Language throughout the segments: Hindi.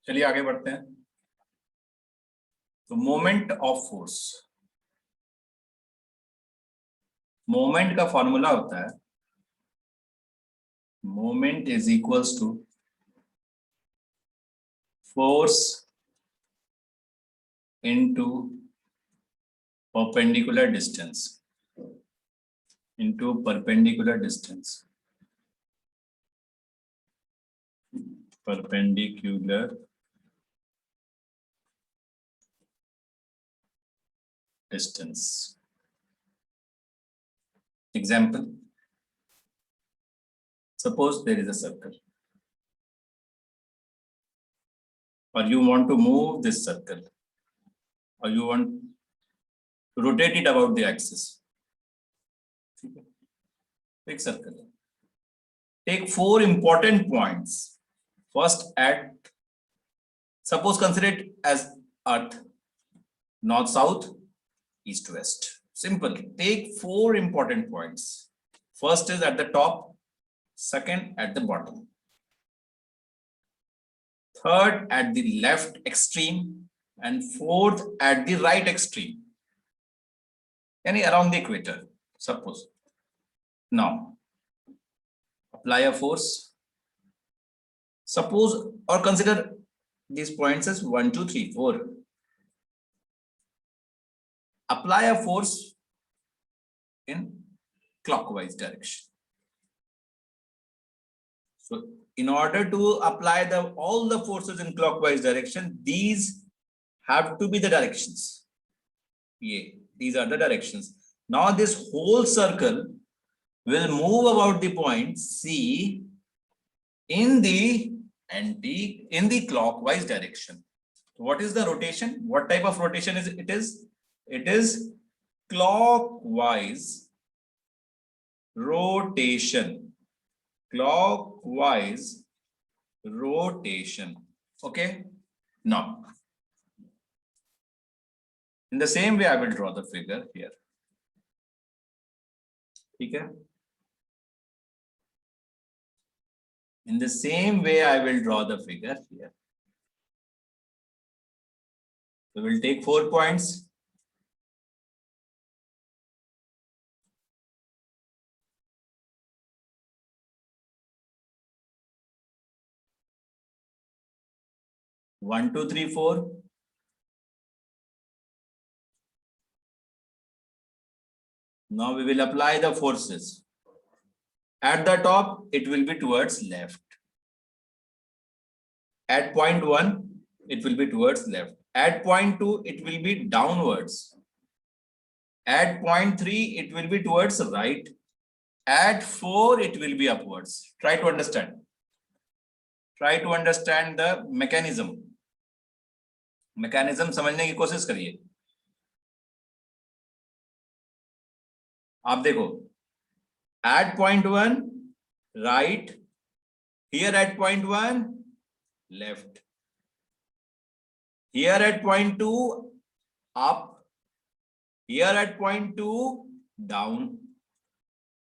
चलिए आगे बढ़ते हैं। तो मोमेंट ऑफ फोर्स, मोमेंट का फॉर्मूला होता है moment is equals to force into perpendicular distance perpendicular distance Example, suppose there is a circle or you want to move this circle or you want to rotate it about the axis. Big circle. Take 4 important points. First at, suppose consider it as Earth, north, south, east, west. Simple. Take 4 important points. First is at the top, second at the bottom, third at the left extreme, and fourth at the right extreme. Any around the equator, suppose. Now, apply a force. Suppose or consider these points as 1, 2, 3, 4. Apply a force in clockwise direction. So, in order to apply all the forces in clockwise direction, these have to be the directions. Yeah, these are the directions. Now, this whole circle will move about the point C in the clockwise direction. So what is the rotation? What type of rotation is it? It is clockwise rotation. Clockwise rotation. Okay. Now, in the same way, I will draw the figure here. Okay. In the same way, I will draw the figure here. So we'll take 4 points. One, two, three, 4. Now we will apply the forces. At the top, it will be towards left. At point 1, it will be towards left. At point 2, it will be downwards. At point 3, it will be towards right. At 4, it will be upwards. Try to understand. Try to understand the mechanism. Mechanism समझने की कोशिश करिए. आप देखो. At point 1, right. Here at point 1, left. Here at point 2, up. Here at point 2, down.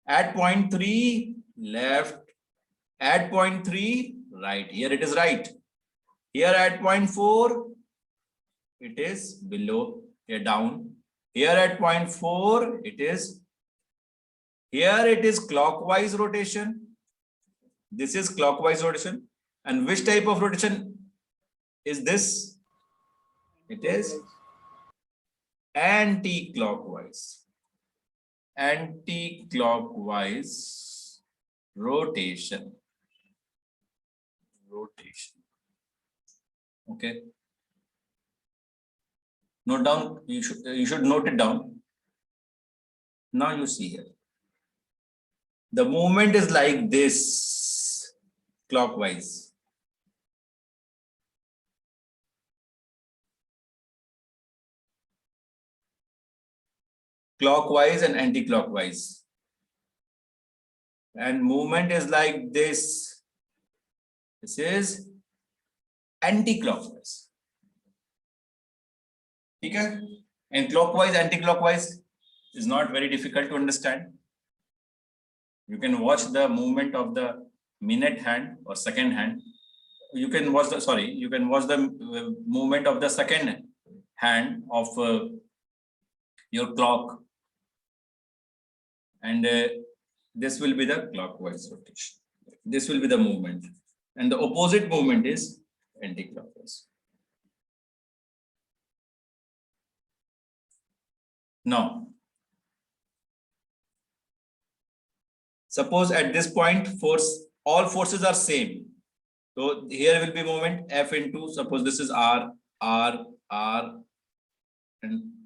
At point 3, left. At point 3, right. Here it is right. Here at point 4, it is below. Here down. Here at point 4, it is. Here it is clockwise rotation. This is clockwise rotation. And which type of rotation is this? It is anti-clockwise. Anti-clockwise rotation. Okay. Note down. You should note it down. Now you see here. The movement is like this, clockwise. Clockwise and anti-clockwise. And movement is like this. This is anti-clockwise. Okay? And clockwise, anti-clockwise is not very difficult to understand. You can watch the movement of the minute hand or second hand. you can watch the movement of the second hand of your clock, and this will be the clockwise rotation. This will be the movement, and the opposite movement is anti-clockwise. Now, suppose at this point all forces are same. So here will be moment F into, suppose this is R, and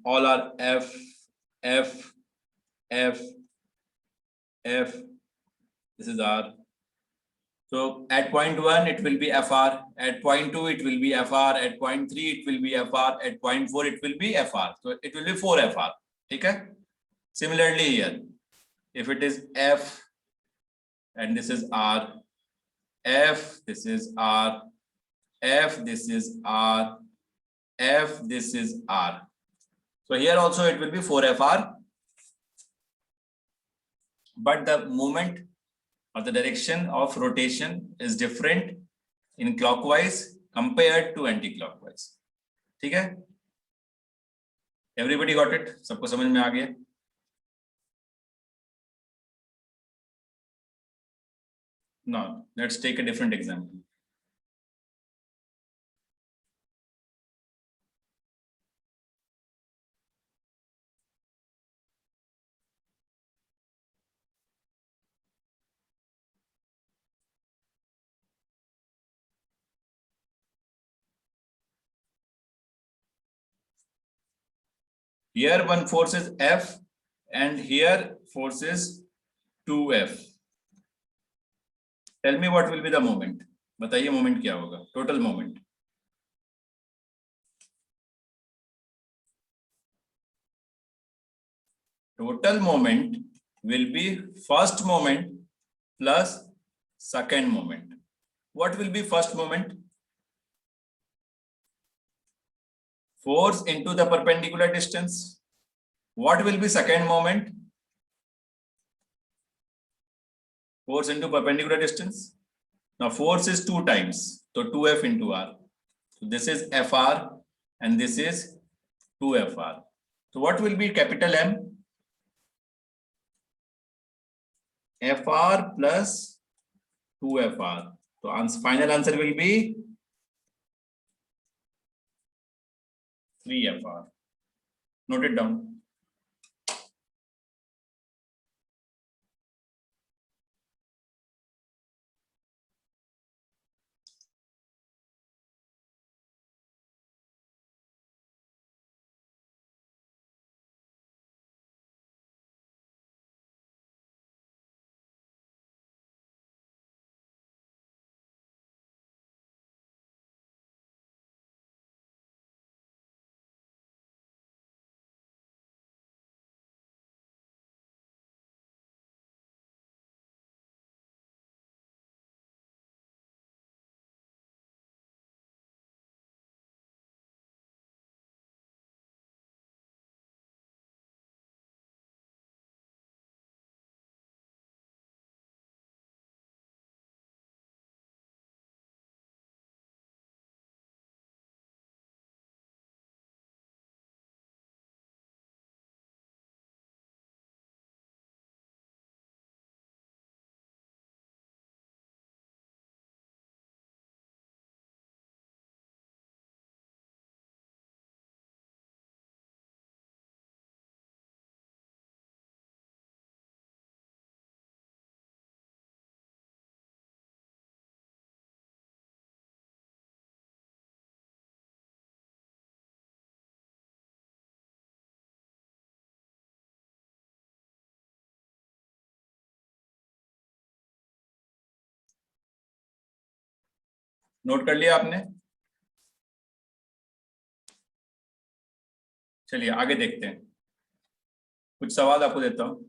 all are F, F, F, F. This is R. So at point 1 it will be FR, at point 2 it will be FR, at point 3 it will be FR, at point 4 it will be FR. So it will be 4 FR. Okay. Similarly here, if it is F and this is R, F, this is R, F, this is R, F, this is R. So here also it will be 4 FR, but the movement or the direction of rotation is different in clockwise compared to anti-clockwise. ठीक है? Everybody got it? सबको समझ में आ गया? Now let's take a different example. Here one force is F and here force is 2F. Tell me what will be the moment. बताइए moment क्या होगा? Total moment. Total moment will be first moment plus second moment. What will be first moment? Force into the perpendicular distance. What will be second moment? Force into perpendicular distance. Now force is 2 times, so 2F into R. So this is FR and this is 2FR. So what will be capital M? FR plus 2FR. So final answer will be 3FR. Note it down. Note कर लिया आपने? चलिए आगे देखते हैं, कुछ सवाल आपको देता हूं।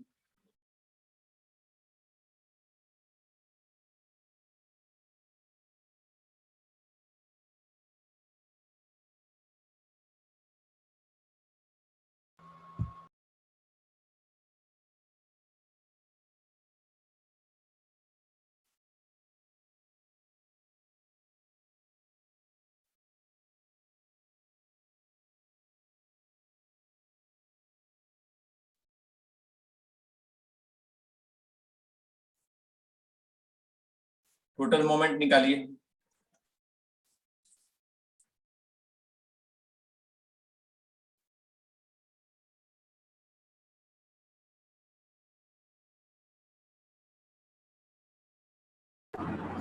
टोटल मोमेंट निकालिए।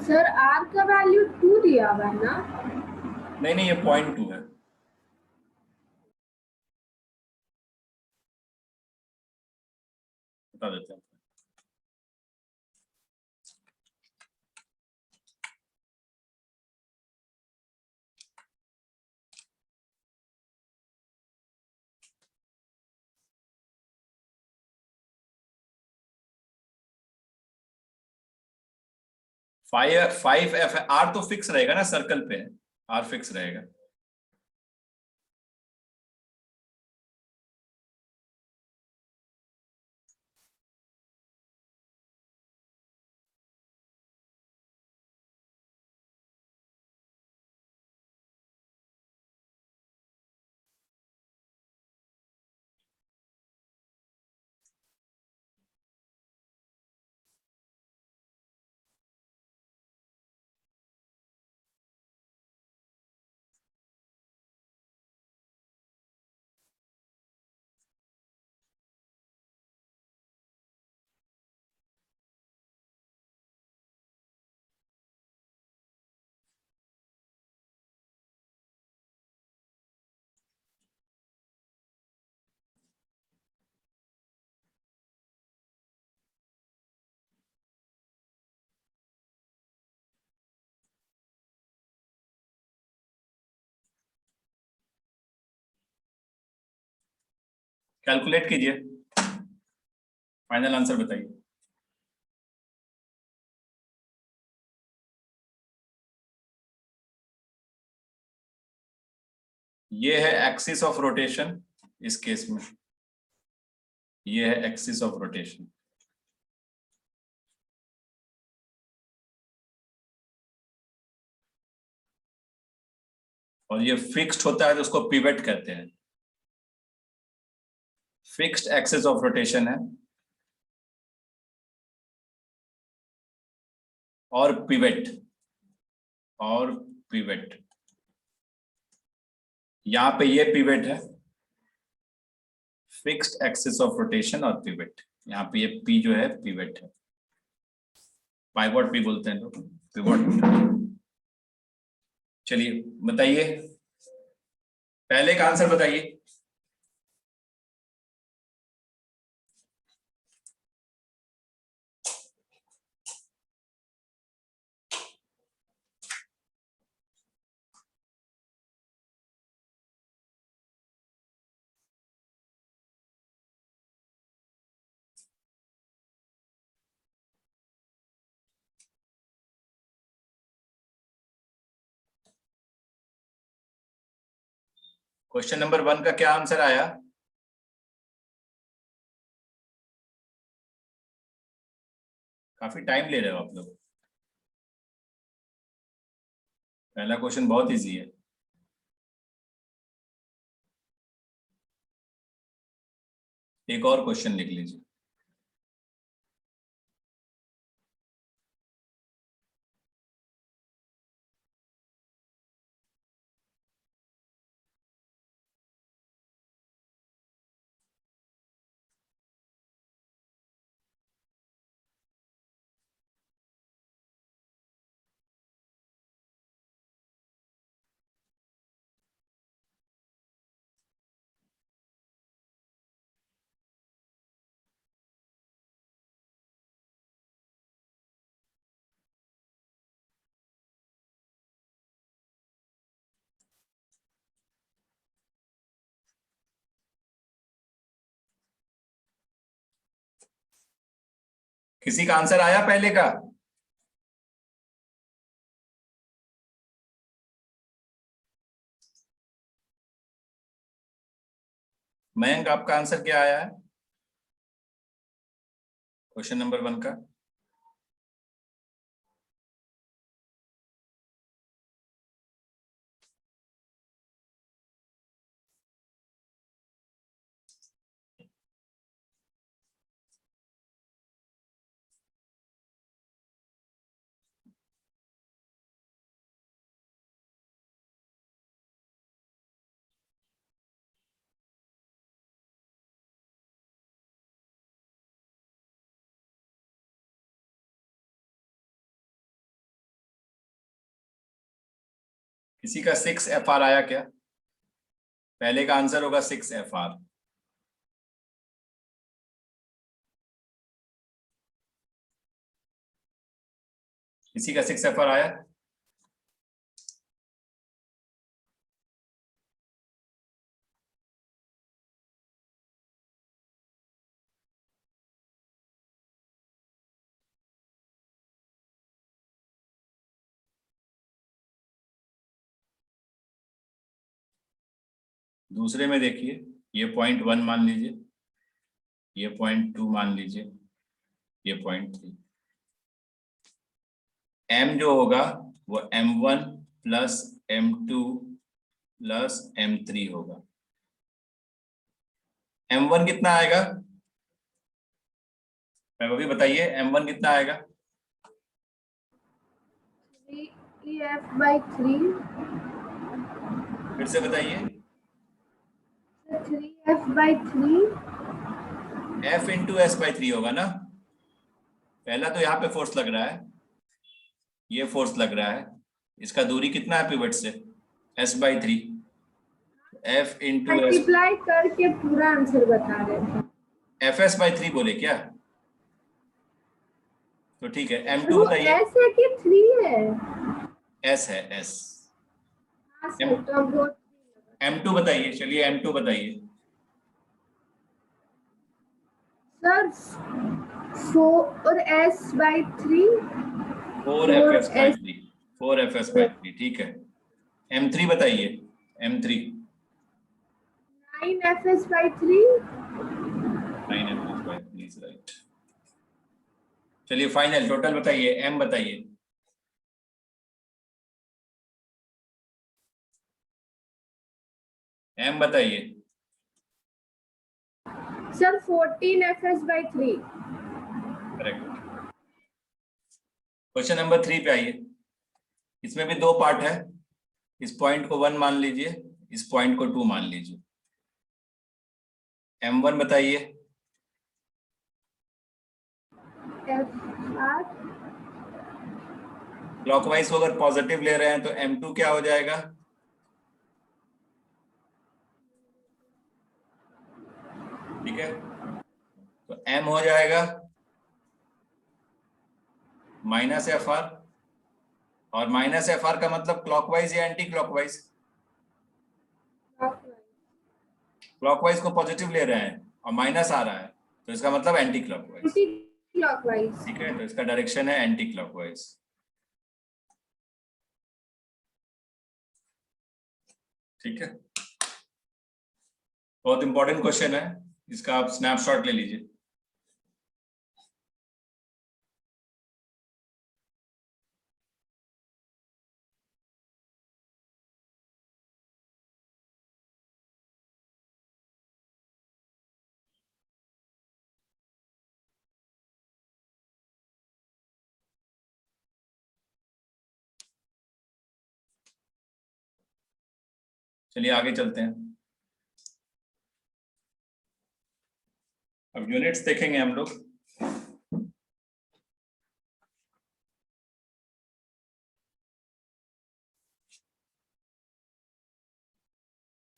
सर आर का वैल्यू 2 दिया हुआ है ना? नहीं नहीं, ये 0.2 है। बता देते हैं। फाइव एफ है। आर तो फिक्स रहेगा ना, सर्कल पे है, आर फिक्स रहेगा। कैलकुलेट कीजिए, फाइनल आंसर बताइए। ये है एक्सिस ऑफ रोटेशन, इस केस में ये है एक्सिस ऑफ रोटेशन। और ये फिक्स्ड होता है तो उसको पिवट कहते हैं। फिक्स्ड एक्सिस ऑफ रोटेशन है और पिवट, और पिवट, यहां पे ये पिवट है, फिक्स्ड एक्सिस ऑफ रोटेशन और पिवट। यहाँ पे ये पी जो है पिवट है, पाइवट भी बोलते हैं लोग, पिवट। चलिए बताइए, पहले का आंसर बताइए। क्वेश्चन नंबर 1 का क्या आंसर आया? काफी टाइम ले रहे हो आप लोग। पहला क्वेश्चन बहुत इजी है। एक और क्वेश्चन लिख लीजिए। किसी का आंसर आया पहले का? मयंक, आपका आंसर क्या आया है क्वेश्चन नंबर 1 का? किसी का 6 FR आया क्या? पहले का आंसर होगा 6 FR। किसी का 6 FR आया? दूसरे में देखिए, ये 0.1 मान लीजिए, ये 0.2 मान लीजिए, ये 0.3। m जो होगा वो m1 plus m2 plus m3 होगा। m1 कितना आएगा? मैं भी बताइए, m1 कितना आएगा? 3f/3। फिर से बताइए। 3f/3। f इंटू s/3 होगा ना। पहला तो यहाँ पे फोर्स लग रहा है, ये फोर्स लग रहा है, इसका दूरी कितना है पिवट से? s/3। f into s, multiply करके पूरा आंसर बता रहे थे। fs/3 बोले क्या? तो ठीक है, m2 वो बताइए। s है कि 3 है? s है, s। हाँ सर, तो अब वो m2 बताइए, चलिए m2 बताइए। Sir 4s/3। 4fs/3, 4fs/3, ठीक है। m3 बताइए, m3। 9fs/3। 9fs/3 right. चलिए फाइनल टोटल बताइए, m बताइए। m बताइए। Sir 14fs/3। Correct. Question number 3 पे आइए। इसमें भी दो पार्ट है, इस पॉइंट को 1 मान लीजिए, इस पॉइंट को 2 मान लीजिए। m1 बताइए। fr क्लॉकवाइज को अगर पॉजिटिव ले रहे हैं तो m2 क्या हो जाएगा? ठीक है, तो m हो जाएगा -FR। और -FR का मतलब क्लॉकवाइज या एंटी क्लॉकवाइज? क्लॉकवाइज को पॉजिटिव ले रहे हैं और माइनस आ रहा है, तो इसका मतलब एंटी क्लॉकवाइज। क्लॉकवाइज। ठीक है, तो इसका डायरेक्शन है एंटी क्लॉकवाइज। ठीक है, बहुत इंपॉर्टेंट क्वेश्चन है, इसका आप स्नैपशॉट ले लीजिए। चलिए आगे चलते हैं। अब यूनिट्स देखेंगे हम लोग।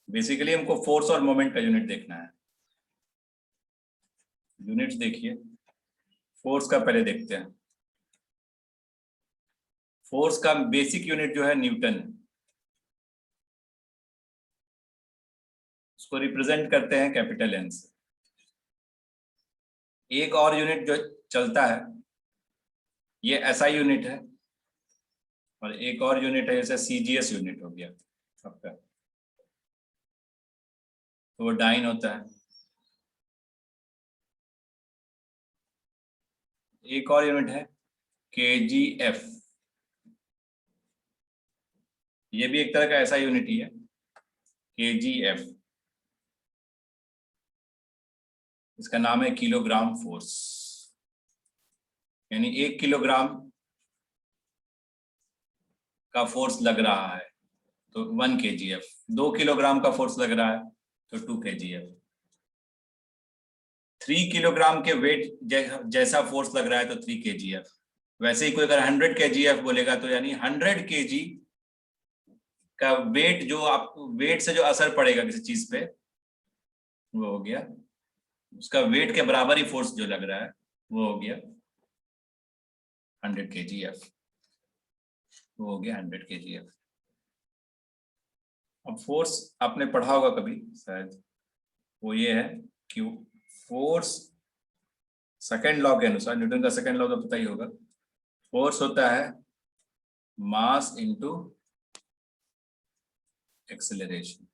बेसिकली हमको फोर्स और मोमेंट का यूनिट देखना है। यूनिट्स देखिए, फोर्स का पहले देखते हैं। फोर्स का बेसिक यूनिट जो है न्यूटन है, उसको रिप्रेजेंट करते हैं कैपिटल N से। एक और यूनिट जो चलता है, ये SI यूनिट है, और एक और यूनिट है जैसे CGS यूनिट हो गया आपका, तो वो डाइन होता है। एक और यूनिट है KGF, ये भी एक तरह का SI यूनिट ही है, KGF। इसका नाम है किलोग्राम फोर्स, यानी 1 किलोग्राम का फोर्स लग रहा है तो 1 kgf, 2 किलोग्राम का फोर्स लग रहा है तो 2 kgf, 3 किलोग्राम के वेट जैसा फोर्स लग रहा है तो 3 kgf। वैसे ही कोई अगर 100 kgf बोलेगा तो यानी 100 kg का वेट, जो आप वेट से जो असर पड़ेगा किसी चीज पे, वो हो गया उसका वेट के बराबर ही फोर्स जो लग रहा है, वो हो गया 100 kgf, वो हो गया 100 kgf। अब फोर्स आपने पढ़ा होगा कभी शायद, वो ये है कि फोर्स सेकंड लॉ के अनुसार, न्यूटन का सेकंड लॉ तो पता ही होगा, फोर्स होता है मास इनटू एक्सेलरेशन।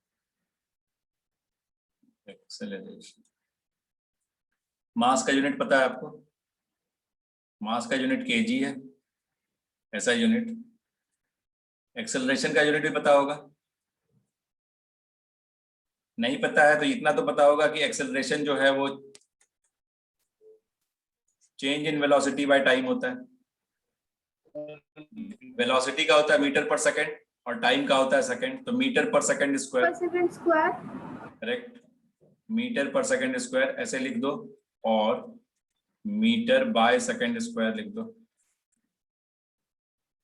एक्सेलरेशन, मास का यूनिट पता है आपको? मास का यूनिट केजी है, ऐसा यूनिट। एक्सेलरेशन का यूनिट भी पता होगा? नहीं पता है तो इतना तो पता होगा कि एक्सेलरेशन जो है वो change in velocity by time होता है। वेलोसिटी का होता है मीटर पर सेकंड और टाइम का होता है सेकंड, तो मीटर पर second square. Second square. Correct, metre पर सेकंड स्क्वायर ऐसे लिख दो, और मीटर बाय सेकंड स्क्वायर लिख दो।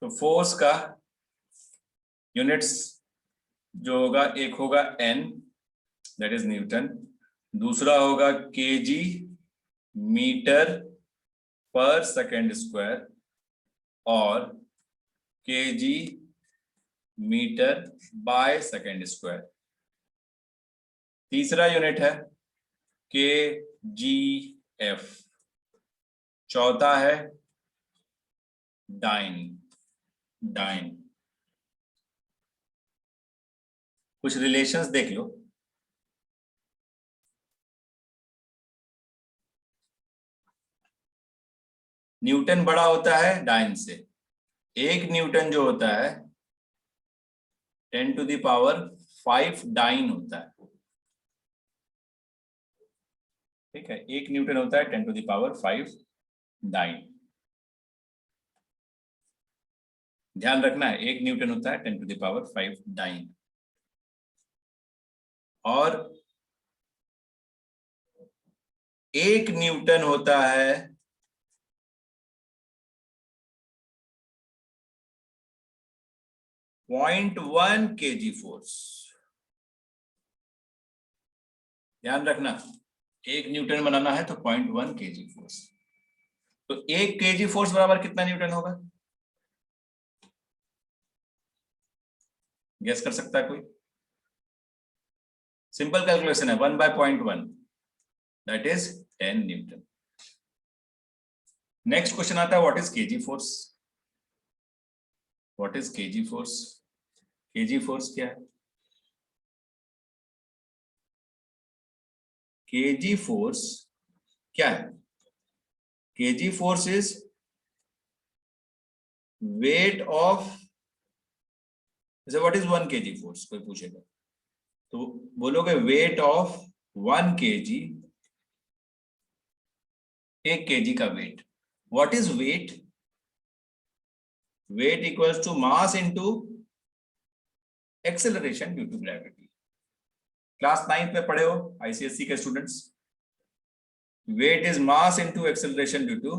तो फोर्स का यूनिट्स जो होगा, एक होगा एन, दैट इज न्यूटन, दूसरा होगा केजी मीटर पर सेकंड स्क्वायर, और KG metre by second square. तीसरा यूनिट है के जी एफ, चौथा है डाइन। डाइन, कुछ रिलेशंस देख लो। न्यूटन बड़ा होता है डाइन से। एक न्यूटन जो होता है 10⁵ डाइन होता है। ठीक है, एक न्यूटन होता है 10⁵ डाइन। ध्यान रखना है, एक न्यूटन होता है 10⁵ डाइन। और एक न्यूटन होता है 0.1 kg फोर्स। ध्यान रखना, एक न्यूटन बनाना है तो 0.1 kg फोर्स। तो 1 kg फोर्स बराबर कितना न्यूटन होगा? गेस कर सकता है कोई? सिंपल कैलकुलेशन है, 1/0.1, that is 10 newton. Next question आता है, what is KG force? What is KG force? KG force क्या है? केजी फोर्स क्या है? KG force is weight of, जैसे व्हाट इज 1 kg फोर्स कोई पूछेगा तो बोलोगे वेट ऑफ 1 kg, 1 kg का weight. What is weight? Weight equals to mass into acceleration due to gravity. Class 9th में पढ़े हो आईसीएससी के students, weight is mass into acceleration due to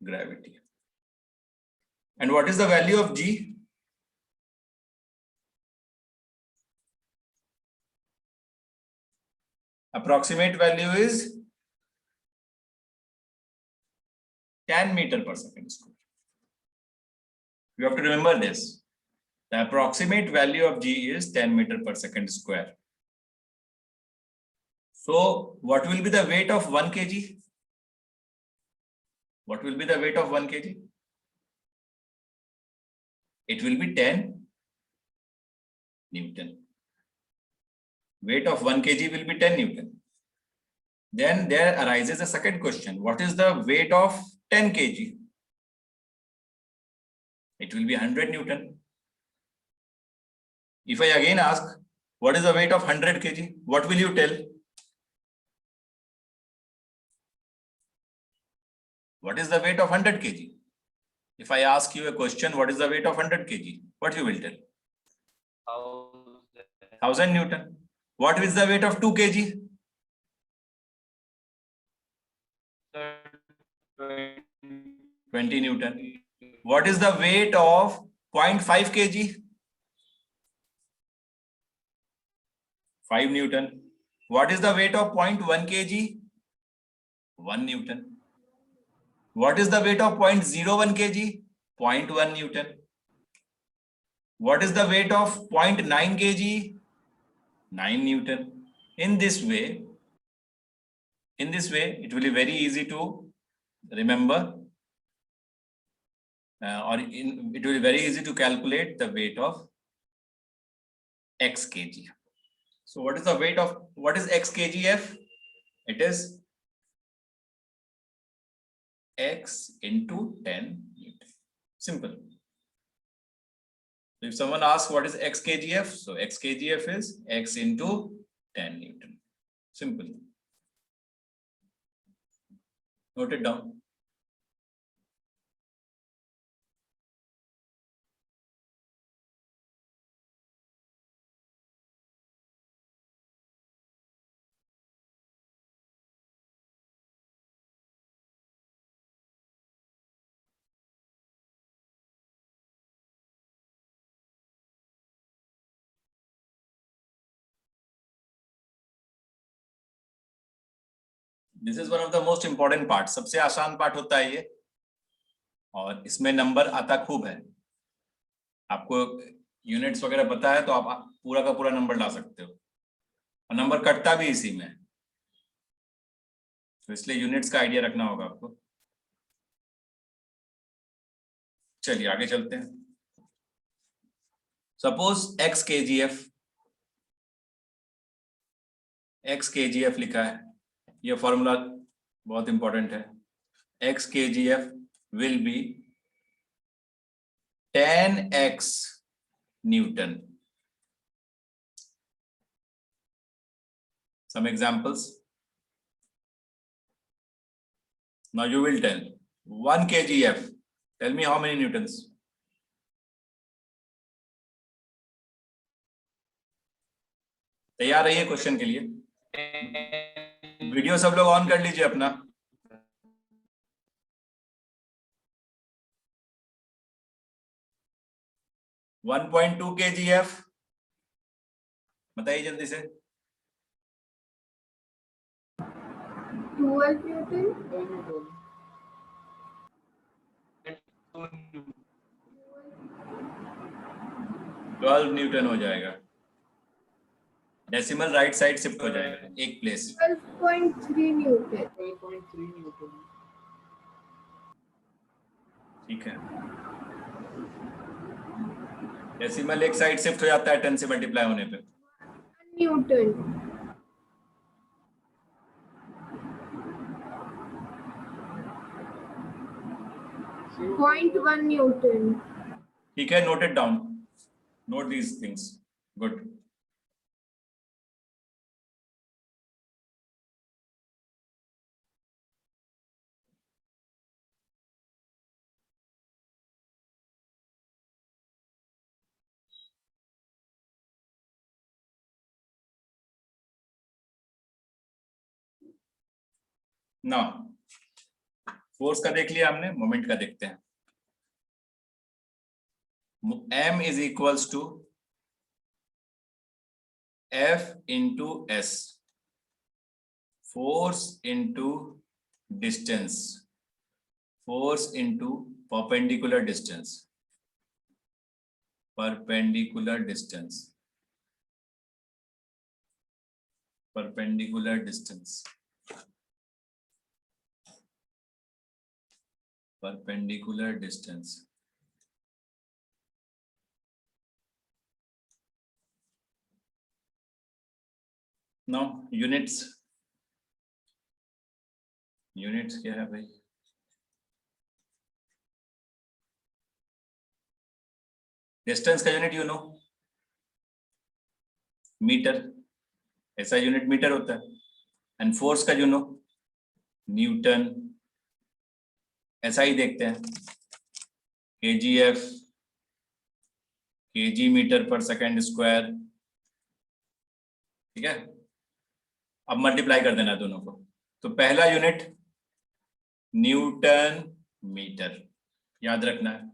gravity. And what is the value of G? approximate value is 10 meter per second square. You have to remember this. The approximate value of g is 10 meter per second square. So what will be the weight of 1 kg? What will be the weight of 1 kg? It will be 10 Newton. Weight of 1 kg will be 10 Newton. Then there arises a second question. What is the weight of 10 kg? It will be 100 Newton. If I again ask, what is the weight of 100 kg? What will you tell? What is the weight of 100 kg? If I ask you a question, what is the weight of 100 kg? What you will tell? 1000 Newton. What is the weight of 2 kg? 20 Newton. What is the weight of 0.5 kg? 5 Newton. What is the weight of 0.1 kg? 1 Newton. What is the weight of 0.01 kg? 0.1 Newton. What is the weight of 0.9 kg? 9 Newton. In this way, it will be very easy to remember, it will be very easy to calculate the weight of x kg. So what is the weight of, what is x kgf? It is x into 10 Newton. Simple. So if someone asks what is x kgf, so x kgf is x into 10 Newton. Simple. Note it down. This is one of the most important part, सबसे आसान पार्ट होता है ये, और इसमें नंबर आता खूब है। आपको यूनिट्स वगैरह पता है तो आप पूरा का पूरा नंबर ला सकते हो, और नंबर कटता भी इसी में, तो इसलिए यूनिट्स का आइडिया रखना होगा आपको। चलिए आगे चलते हैं। सपोज x kgf लिखा है, ये फॉर्मूला बहुत इंपॉर्टेंट है। x kgf will be 10x Newton. Some examples. Now you will tell 1 kgf. Tell me how many newtons? तैयार रहिए क्वेश्चन के लिए। वीडियो सब लोग ऑन कर लीजिए अपना। वन 1.2 kgf, बताइए जल्दी से। 12 Newton. 12 न्यूटन हो जाएगा। डेसिमल राइट साइड शिफ्ट हो जाएगा एक प्लेस। 12.3 Newton. 12.3 न्यूटन। ठीक है, डेसिमल एक साइड शिफ्ट हो जाता है 10 से मल्टीप्लाई होने पे। Newton. .1 Newton. ठीक है, note it down, note these things, good. ना फोर्स का देख लिया हमने, मोमेंट का देखते हैं। m is equals to F into S, force into distance, force into perpendicular distance, perpendicular distance, perpendicular distance, perpendicular distance. Now units, units क्या है भाई? डिस्टेंस का यूनिट यू नो, मीटर, ऐसा यूनिट मीटर होता है। एंड फोर्स का यू नो, न्यूटन, ऐसा ही देखते हैं, kgf, kg मीटर पर सेकेंड स्क्वायर। ठीक है, अब मल्टीप्लाई कर देना दोनों को। तो पहला यूनिट न्यूटन मीटर, याद रखना है।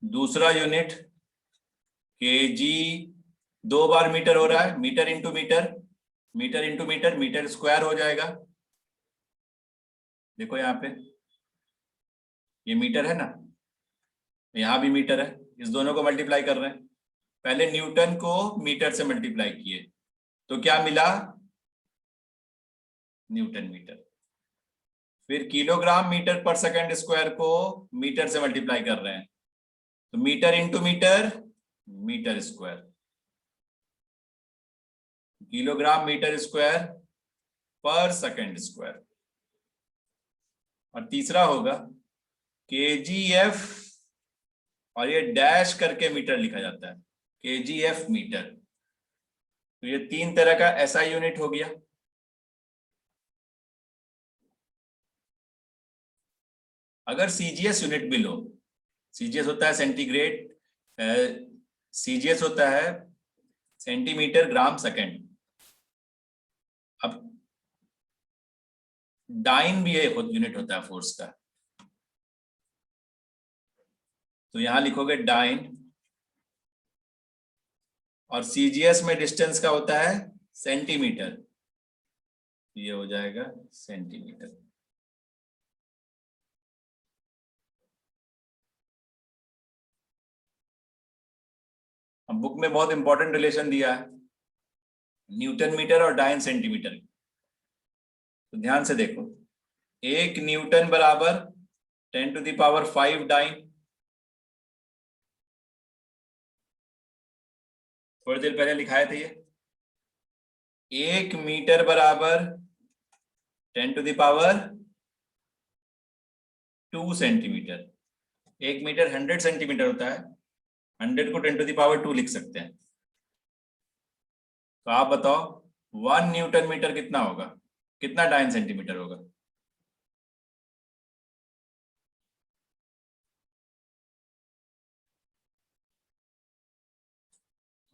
दूसरा यूनिट kg 2 बार मीटर हो रहा है, metre into metre, metre into metre, metre square हो जाएगा। देखो यहाँ पे ये मीटर है ना, यहाँ भी मीटर है, इस दोनों को मल्टीप्लाई कर रहे हैं। पहले न्यूटन को मीटर से मल्टीप्लाई किए तो क्या मिला, न्यूटन मीटर। फिर किलोग्राम मीटर पर सेकंड स्क्वायर को मीटर से मल्टीप्लाई कर रहे हैं, तो metre into metre, metre square, kilogram metre square पर सेकंड स्क्वायर। और तीसरा होगा केजीएफ, और ये डैश करके मीटर लिखा जाता है, केजीएफ मीटर। तो ये 3 तरह का एसआई यूनिट हो गया। अगर सीजीएस यूनिट भी लो, सीजीएस होता है सेंटीग्रेड, सीजीएस होता है सेंटीमीटर ग्राम सेकंड। अब डाइन भी एक यूनिट होता है फोर्स का, तो यहां लिखोगे डाइन, और सीजीएस में डिस्टेंस का होता है सेंटीमीटर, ये हो जाएगा सेंटीमीटर। अब बुक में बहुत इंपॉर्टेंट रिलेशन दिया है न्यूटन मीटर और डाइन सेंटीमीटर, तो ध्यान से देखो। 1 न्यूटन बराबर 10⁵ डाइन। थोड़ी देर पहले लिखाए थे ये। 1 मीटर बराबर 10⁵2 सेंटीमीटर। 1 मीटर 100 सेंटीमीटर होता है, 100 को 10⁵2 लिख सकते हैं। तो आप बताओ 1 न्यूटन मीटर कितना होगा, कितना डाइन सेंटीमीटर होगा?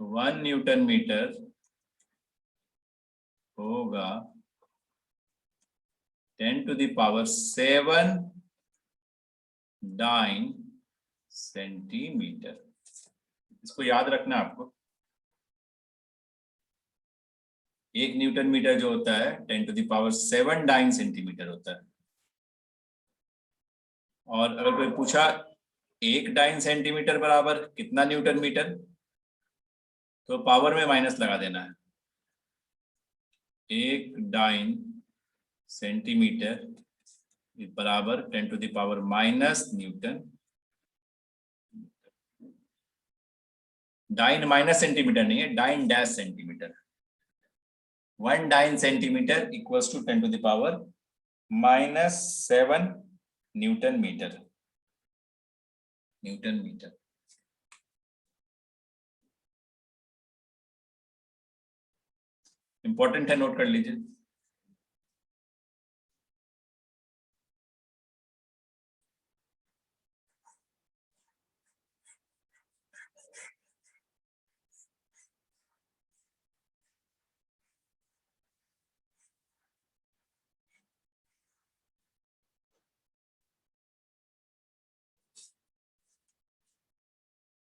तो 1 न्यूटन मीटर होगा 10⁷ डाइन सेंटीमीटर। इसको याद रखना आपको। 1 न्यूटन मीटर जो होता है 10⁷ डाइन सेंटीमीटर होता है। और अगर कोई पूछा 1 डाइन सेंटीमीटर बराबर कितना न्यूटन मीटर, तो पावर में माइनस लगा देना है। 1 डाइन सेंटीमीटर बराबर 10⁻⁻ न्यूटन। डाइन माइनस सेंटीमीटर नहीं है, dyne dash centimetre. 1 dyne centimetre equals to 10⁻⁻7 newton metre. Newton metre. Important है, नोट कर लीजिए।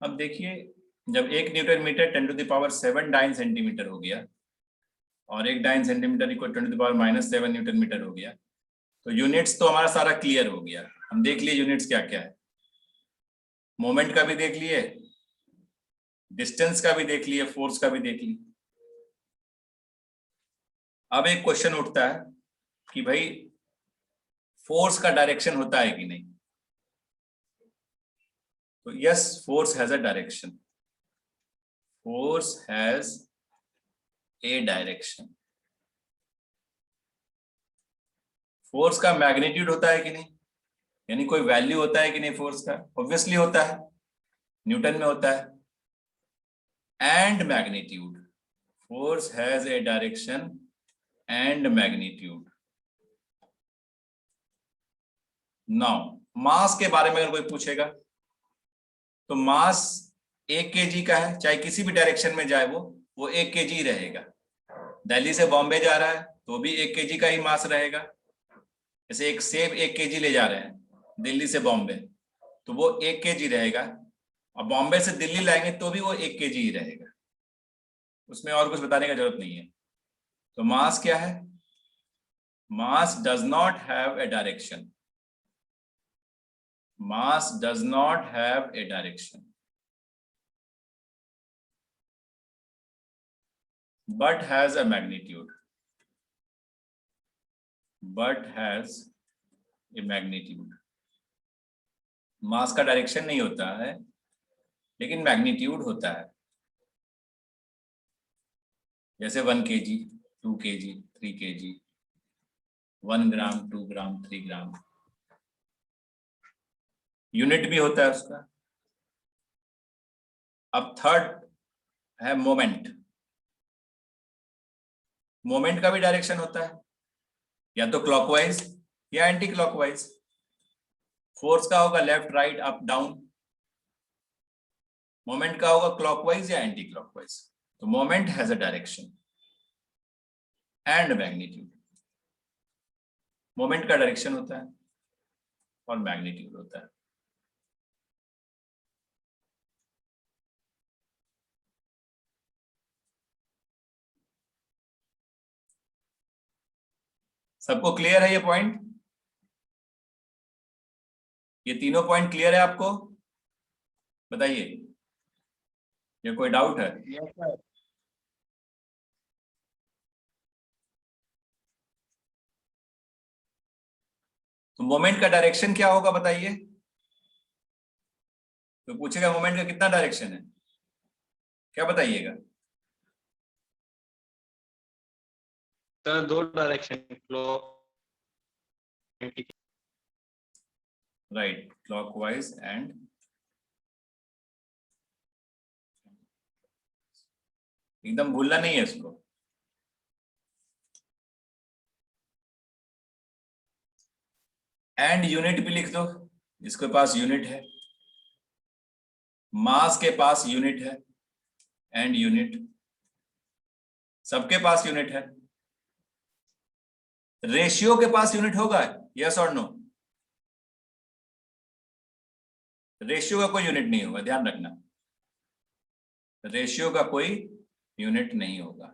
अब देखिए, जब 1 न्यूटन मीटर 10⁻7 डाइन सेंटीमीटर हो गया और 1 dyne centimetre equal 10⁻⁻7 newton metre हो गया, तो यूनिट्स तो हमारा सारा क्लियर हो गया। हम देख लिए यूनिट्स क्या क्या है, मोमेंट का भी देख लिए, डिस्टेंस का भी देख लिए, फोर्स का भी देख लिए। अब एक क्वेश्चन उठता है कि भाई फोर्स का डायरेक्शन होता है कि नहीं। तो yes, force has a direction. Force has a direction. Force का मैग्नीट्यूड होता है कि नहीं, यानी कोई वैल्यू होता है कि नहीं फोर्स का? ऑब्वियसली होता है, न्यूटन में होता है। And magnitude, force has a direction and magnitude. Now mass के बारे में अगर कोई पूछेगा तो मास 1 kg का है, चाहे किसी भी डायरेक्शन में जाए वो 1 kg ही रहेगा। दिल्ली से बॉम्बे जा रहा है तो भी 1 kg का ही मास रहेगा। जैसे एक सेब 1 kg ले जा रहे हैं दिल्ली से बॉम्बे, तो वो 1 kg रहेगा, और बॉम्बे से दिल्ली लाएंगे तो भी वो 1 kg ही रहेगा। उसमें और कुछ बताने का जरूरत नहीं है। तो मास क्या है? Mass does not have a direction, mass does not have a direction, but has a magnitude, but has a magnitude। Mass का डायरेक्शन नहीं होता है लेकिन मैग्नीट्यूड होता है, जैसे 1 kg, 2 kg, 3 kg, 1 ग्राम, 2 ग्राम, 3 ग्राम। यूनिट भी होता है उसका। अब थर्ड है मोमेंट। मोमेंट का भी डायरेक्शन होता है, या तो क्लॉकवाइज या एंटी क्लॉकवाइज। फोर्स का होगा left right up down, moment का होगा क्लॉकवाइज या एंटी क्लॉकवाइज। तो moment has a direction and magnitude. Moment का डायरेक्शन होता है और मैग्नीट्यूड होता है। सबको क्लियर है ये पॉइंट? ये तीनों पॉइंट क्लियर है आपको? बताइए, ये कोई डाउट है? Yes sir. तो मोमेंट का डायरेक्शन क्या होगा बताइए? तो पूछेगा मोमेंट का कितना डायरेक्शन है, क्या बताइएगा? Sir 2 direction, flow right, clockwise and एकदम भूलना नहीं है इसको। एंड यूनिट भी लिख दो, जिसके पास यूनिट है। मास के पास यूनिट है, एंड यूनिट। सबके पास यूनिट है। रेशियो के पास यूनिट होगा, यस और नो? रेशियो का कोई यूनिट नहीं होगा, ध्यान रखना। रेशियो का कोई यूनिट नहीं होगा।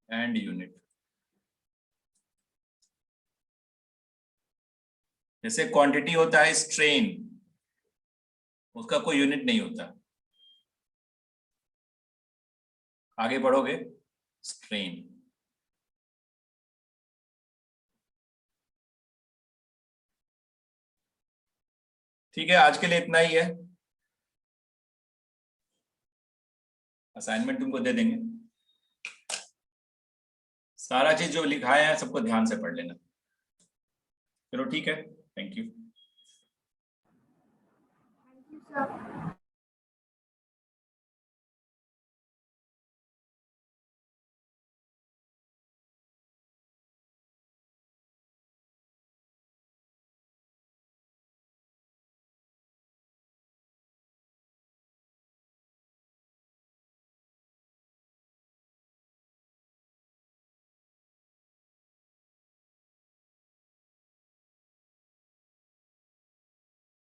एंड यूनिट, जैसे क्वांटिटी होता है स्ट्रेन, उसका कोई यूनिट नहीं होता। आगे बढ़ोगे, स्ट्रेन। ठीक है, आज के लिए इतना ही है। असाइनमेंट तुमको दे देंगे। सारा चीज जो लिखा है सबको ध्यान से पढ़ लेना। चलो ठीक है, thank you. Thank you, sir.